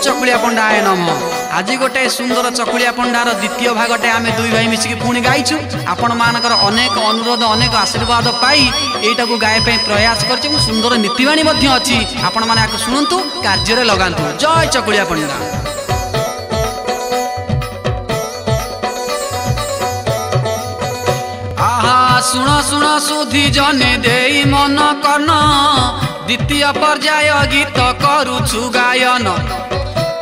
चकुलिया पंडाय नमः। आज गोटे सुंदर चकुलिया पंडार द्वितीय भागटे आम दुई भाई मिसिकी पुणी गाइचु। आपण मानकर अनेक अनुरोध अनेक आशीर्वाद पाई एटा को गाय प्रयास कर सुंदर नीतिवाणी अच्छी। आपण मैंने शुणु कार्य लगातु। जय चकुलिया पंडा। आहा शुण शुण सुधी जने देई मन कन द्वितीय पर्याय गीत करुछु गायन।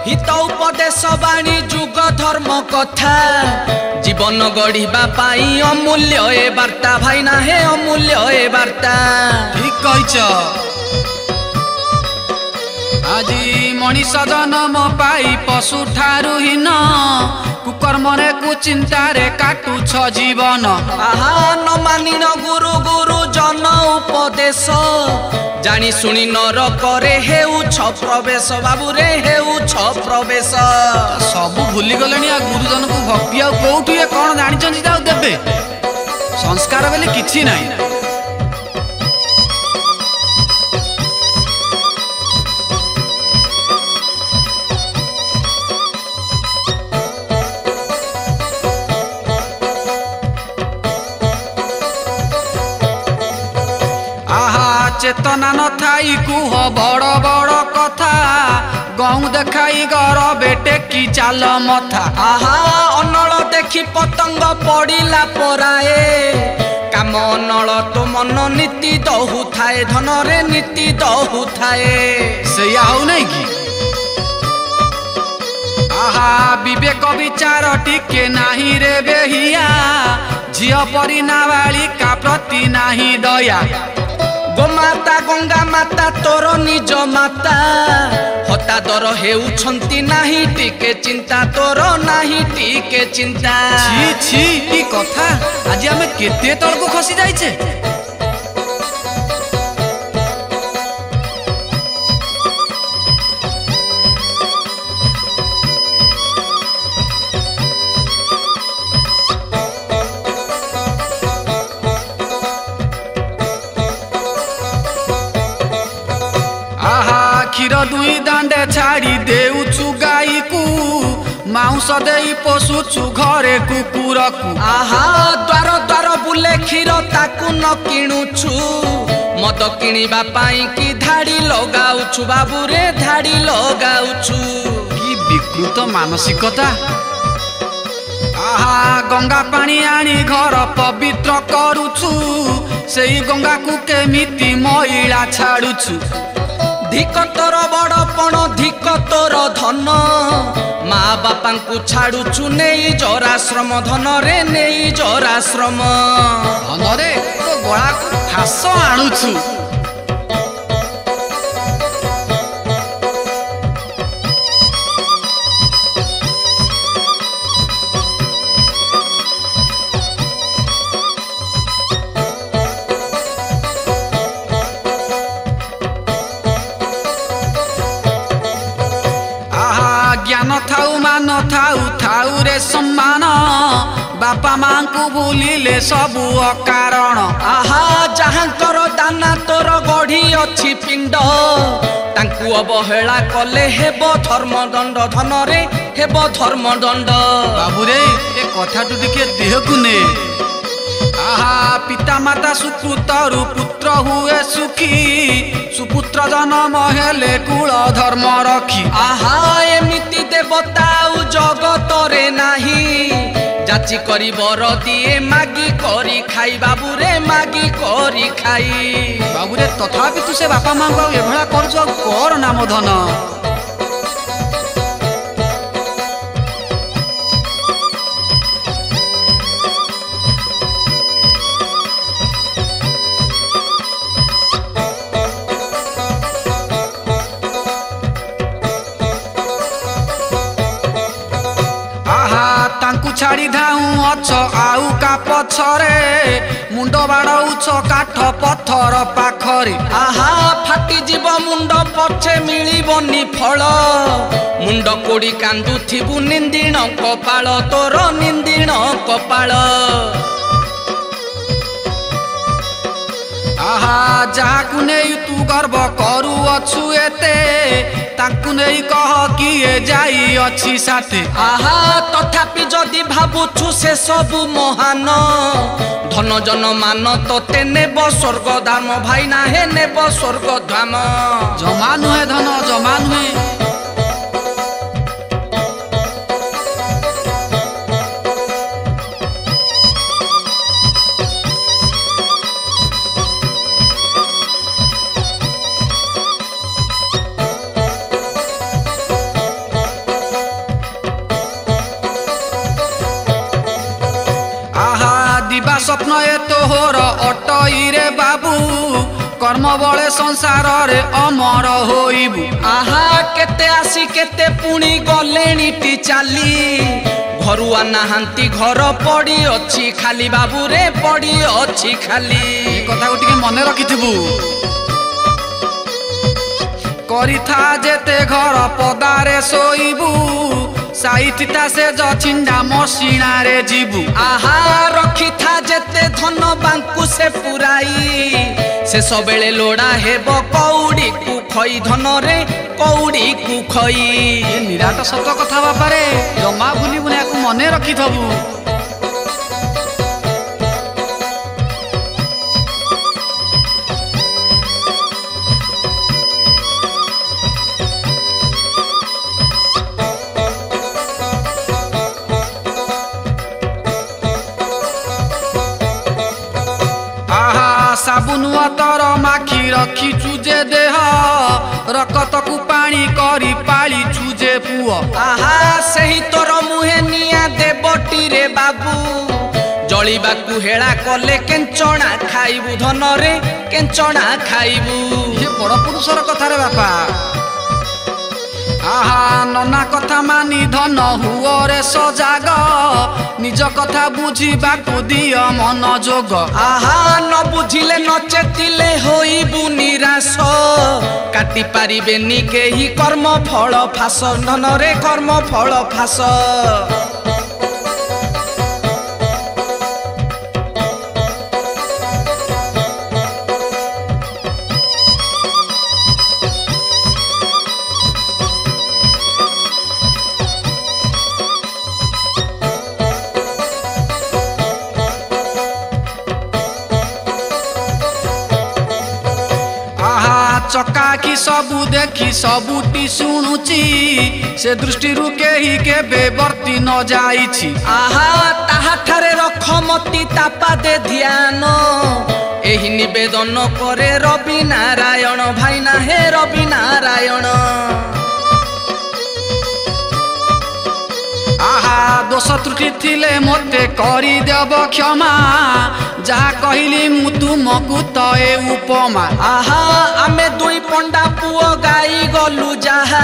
हित उपदेश बाणी जुग धर्म कथा जीवन गढ़ा पाई अमूल्य ए वार्ता भाई ना हे अमूल्य ए वार्ता। ठीक कहिच। आजी मनीष जन्म पाई पशु ठारू हीन कुकर्मरे कुचिंतारे काटुछ जीवन। आहा न मानी न गुरु गुरु जन उपदेश जानी सुनी नर करे हेउछ प्रवेश बाबू रे हेउछ प्रवेश। सबू भूली गले गुरुजन को भक्ति आ कौटी कौन जानी देवे संस्कार बोले किछि नहीं। चेतना न थाई कुह बड़ बड़ कथा गऊ देखाई गर बेटे की चाल मथा। आहा अनल देखी पतंग पड़िला पराए काम अनल तो मन नीति दहु थाए धन रे नीति दहु थाए सैया हो नहीं कि। आहा विवेक विचार टिके नाही रे बेहिया झियो परी नाबालिका प्रति नाही दया। गोमाता गंगा माता तोर निज माता हता दर हेउछंती नाही टिके चिंता तोर नाही टिके चिंता। छी छी की कथा आज आमे केते तळको खसी जाइछे। क्षीर दुई दांडे छाड़ी देउछु गाई को मांस देई पोसुछु घरे कुकुर को। आहा द्वार द्वार बुले क्षीर ताकू न किणुछु मद किणिबा पाई की धाड़ी लगाउछु बाबू रे धाड़ी लगाउछु। की विकृत मानसिकता। आहा गंगा पानी आनी घर पवित्र करुछु सेई गंगा को केमिति मैला छाड़ुछु। धिक तोर बड़पण धिक तोर धन माँ बापा को छाड़ुछु नहीं जराश्रम धन रे नहीं जराश्रम धन रे तो गला को फास आणुछु। ज्ञान थाऊ मान थाऊ थाऊ रे सम्मान बापा माँ को भूलिले सबू अकारण। आहा जहाँकर दाना तोर गढ़ी अच्छी पिंड तांकु अवहेला कले हेब धर्मदंड धन रे हेब धर्मदंड। बाबू रे ए कथा टू टिके देह को ने। आहा पिता माता सुकृतरु पुत्र हुए सुखी सुपुत्र जन्म हेले कुल धर्म रखी। आहा एमिति देवता जगत रे नाही जाची करी बर दिए मागी करी खाई बाबू रे मागी करी खाई। बाबू रे तथापि तू से बापा माँ को एभला करछु कर नाम धन। छाड़ी धाऊ अछ आउ का पछरे मुंड बाड़ौछ काठ पत्थर पाखरे। आहा फाटी जीव मुंड पछे मिलिबनी फल मुंड कोड़ी कांदुथिबु निंदिण कपाळ तोर निंदिण कपाळ। आहा जाकु नहीं तू गर्व करू अछु एते ताकु नहीं कह किए जाई अछि साथे आहा तथापि जदि भाबुछु से सबु महान धन जन मान तोते नेब स्वर्ग धाम भाई ना हे नेब स्वर्ग धाम जमा नुहे धन जमा नुहे दिवा स्वप्न ए तोहर अटई रे बाबू कर्म बळे संसार रे अमर होइबू आहा केते आसी केते पुणी गलेणीटी चाली घरुआ नाहांती घर पड़ी अछि खाली बाबू रे पड़ी अछि खाली ए कथा को टिके मने रखिथिबू करिथा जेते घर पदारे सोइबू साइथिता से जछिंडा मसिना रे जीबू आहा रखी था जेते धन बांकु से पुराई से सबेले लोड़ा हेबो कौड़ी कु खई धन रे कौड़ी कु खई ए निराट सत कथा बापा रे जमा भूलिबुने याकु मने रखिथबू साबुन अतर माखी रखी चुजे देह रकत को पानी करी पाली चुजे पुओ आहा सही तोर मुहे निया देबटी रे बाबू जलिबा कु हेळा कले केंचणा खाइबू धन रे केंचणा खाइबू ये बड़ पुरुषर कथा रे बापा आहा नना कथा मानी धन हुओ रे सजाग निज कथा बुझिबा को दिय मन जोग आहा न बुझिले न चेतिले होइबू निराश काटी पारिबेनी केही कर्म फल फास धन रे कर्म फल फास चकाकी सबू देखी सबुटी शुणुची से दृष्टि केही केबे वर्ती न जाइछि आहा ताहा ठारे रख मती तापा दे ध्यान एही निवेदन करे रवि नारायण भाई ना हे रवि नारायण आहा दोष त्रुटि थिले मते करी देव क्षमा जहा कहली मु तुमकु तए उपमा आहा आमे दुई पंडा पुओ गाई गलु जहा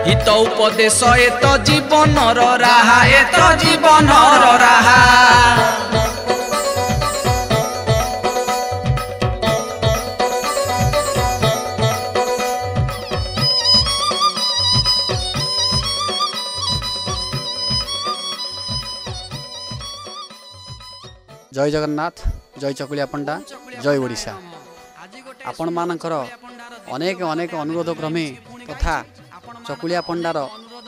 हित उपदेश एत जीवनर राहा एत जीवनर राहा जय जगन्नाथ जय चकुलिया पंडा जय ओडिशा आपण मानकर अनेक अनेक अनुरोध क्रमे तथा चकुलिया पंडार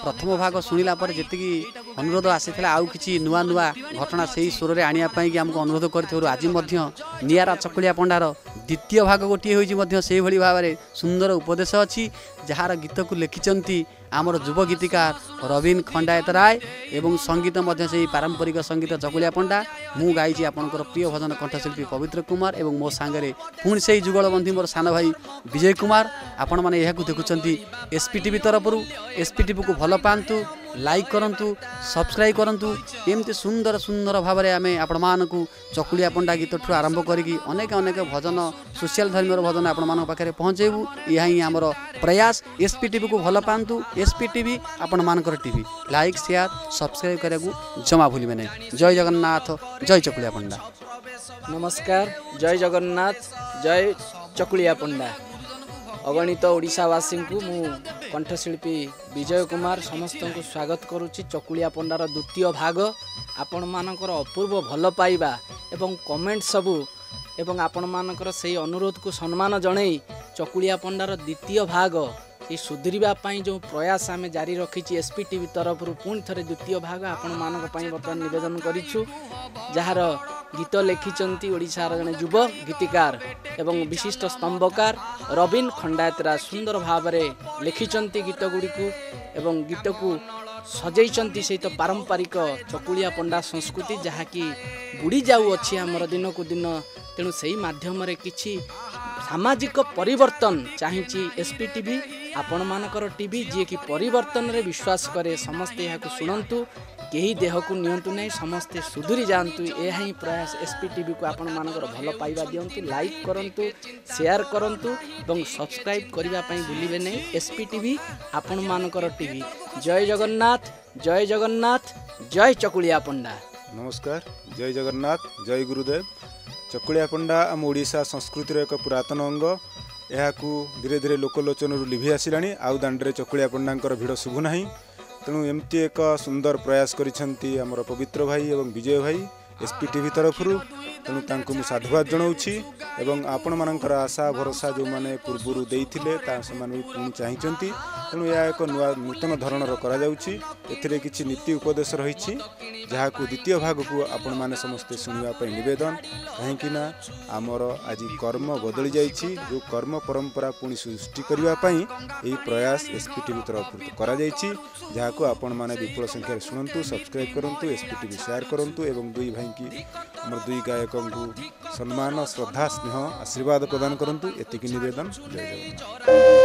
प्रथम भाग शुणिला पर जी अनुरोध आसी आउ कि नुआ नुआ घटना से स्वर में आने आमको अनुरोध कर आज नियारा चकुलिया पंडार द्वितीय भाग गोटे होती भाव में सुंदर उपदेश अच्छी जार गीत को लिखिंट आमर युव गीतिकार रवीन खंडायत राय एवं संगीत से पारंपरिक संगीत चकुलिया पंडा मु गाई आपंकर प्रिय भजन कंठशिल्पी पवित्र कुमार एवं मो सांगे पुणी से जुगलबंधी मोर सान भाई विजय कुमार आपण मैंने यह देखुं एसपीटीवी तरफ एसपीटीवी को भल पातु लाइक करंतु सब्सक्राइब करंतु एमती सुंदर सुंदर भाव में आम आपण मानकु चकुलिया पंडा गीत ठू आरंभ करी अनेक अनेक भजन सोशल धर्म भजन आपण मान पाखे पहुँचेबू यह ही आमर प्रयास एसपीटीवी को भल पातु एसपीटीवी आपण मानकर टीवी लाइक शेयर सब्सक्राइब करने को जमा भूलिबे नहीं। जय जगन्नाथ जय चकुलिया पंडा। नमस्कार जय जगन्नाथ जय चकुलिया पंडा। अगणित ओडिशावासी को मु कंठशिल्पी विजय कुमार समस्त को स्वागत करुच्ची चकुलिया पंडार द्वितीय भाग आपण मानकर अपूर्व भल पाइबा एवं कमेंट सबू ଏବଂ ଆପଣମାନଙ୍କର ସେହି ଅନୁରୋଧକୁ ସମ୍ମାନ ଜଣାଇ ଚକୁଳିଆ ପଣ୍ଡାର ଦ୍ୱିତୀୟ ଭାଗ এই ସୁଧୁରିବା ପାଇଁ ଯେଉଁ ପ୍ରୟାସ ଆମେ ଜାରି ରଖିଛି ଏସ୍ପି ଟିଭି ତରଫରୁ ପୁଣି ଥରେ ଦ୍ୱିତୀୟ ଭାଗ ଆପଣମାନଙ୍କ ପାଇଁ ବର୍ତ୍ତମାନ ନିବେଦନ କରିଛୁ, ଯାହାର ଗୀତ ଲେଖିଛନ୍ତି ଓଡ଼ିଶାର ଜଣେ ଯୁବ ଗୀତିକାର ଏବଂ ବିଶିଷ୍ଟ ସ୍ତମ୍ଭକାର ରବିନ ଖଣ୍ଡାୟତରାଜ। ସୁନ୍ଦର ଭାବରେ ଲେଖିଛନ୍ତି ଗୀତ ଗୁଡ଼ିକୁ ଏବଂ ଗୀତକୁ ସଜେଇଛନ୍ତି ସହିତ ପାରମ୍ପରିକ ଚକୁଳିଆ ପଣ୍ଡା ସଂସ୍କୃତି ଯାହାକି ବୁଡ଼ି ଯାଉଅଛି ଆମର ଦିନକୁ ଦିନ। ତେଣୁ ସେହି ମାଧ୍ୟମରେ କିଛି ସାମାଜିକ ପରିବର୍ତ୍ତନ ଚାହିଁଛି ଏସ୍ପି ଟିଭି, ଆପଣମାନଙ୍କର ଟିଭି ଯିଏକି ପରିବର୍ତ୍ତନରେ ବିଶ୍ୱାସ କରେ। ସମସ୍ତେ ଏହାକୁ ଶୁଣନ୍ତୁ, କେହି ଦେହକୁ ନିଅନ୍ତୁ ନାହିଁ, ସମସ୍ତେ ସୁଧୁରି ଯାଆନ୍ତୁ। ଏହା ହିଁ ପ୍ରୟାସ ଏସ୍ପି ଟିଭିକୁ ଆପଣମାନଙ୍କର ଭଲ ପାଇବା ଦିଅନ୍ତୁ, ଲାଇକ୍ କରନ୍ତୁ, ସେୟାର କରନ୍ତୁ ଏବଂ ସବସ୍କ୍ରାଇବ୍ କରିବା ପାଇଁ ଭୁଲିବେ ନାହିଁ। ଏସ୍ପି ଟିଭି ଆପଣମାନଙ୍କର ଟିଭି। ଜୟ ଜଗନ୍ନାଥ, ଜୟ ଜଗନ୍ନାଥ, ଜୟ ଚକୁଳିଆ ପଣ୍ଡା। नमस्कार, जय जगन्नाथ, जय गुरुदेव। चकुलिया पंडा आम ओडिशा संस्कृतिर एक पुरातन अंग। यहाँ धीरे धीरे लोकलोचन लिभि आसला आउ दाण्डे चकुलिया पंडा भिड़ शुभु ना। तेणु एमती एक सुंदर प्रयास करिसेंती आमर पवित्र भाई एवं विजय भाई एसपी टीवी तरफ। तेणु तांको मु साधुवाद जनाऊँगी एवं आपण मानकर आशा भरोसा जो मैंने पूर्वर देइथिले ता समान भी पुणी चाहिए। तेणु यह एक नूतन धरणर करा जाउछि। एथिरे किछि नीति उपदेश रही जहाँ को द्वितीय भाग को आपण माने समस्ते शुणा नवेदन। कहीं आमर आज कर्म बदली जाइछि, जो कर्म परंपरा पुणी सृष्टि करने यही प्रयास एसपी टीवी तरफ करा जाइछि, जहाँ को आपण माने विपुल संख्यार शुणु, सब्सक्राइब करूँ, एसपी टीवी शेयर करूँ एवं दुई भाई की आमर दुई गायक को सम्मान श्रद्धा स्नेह आशीर्वाद प्रदान करूँ। एतिकी निवेदन। जय जगन्नाथ।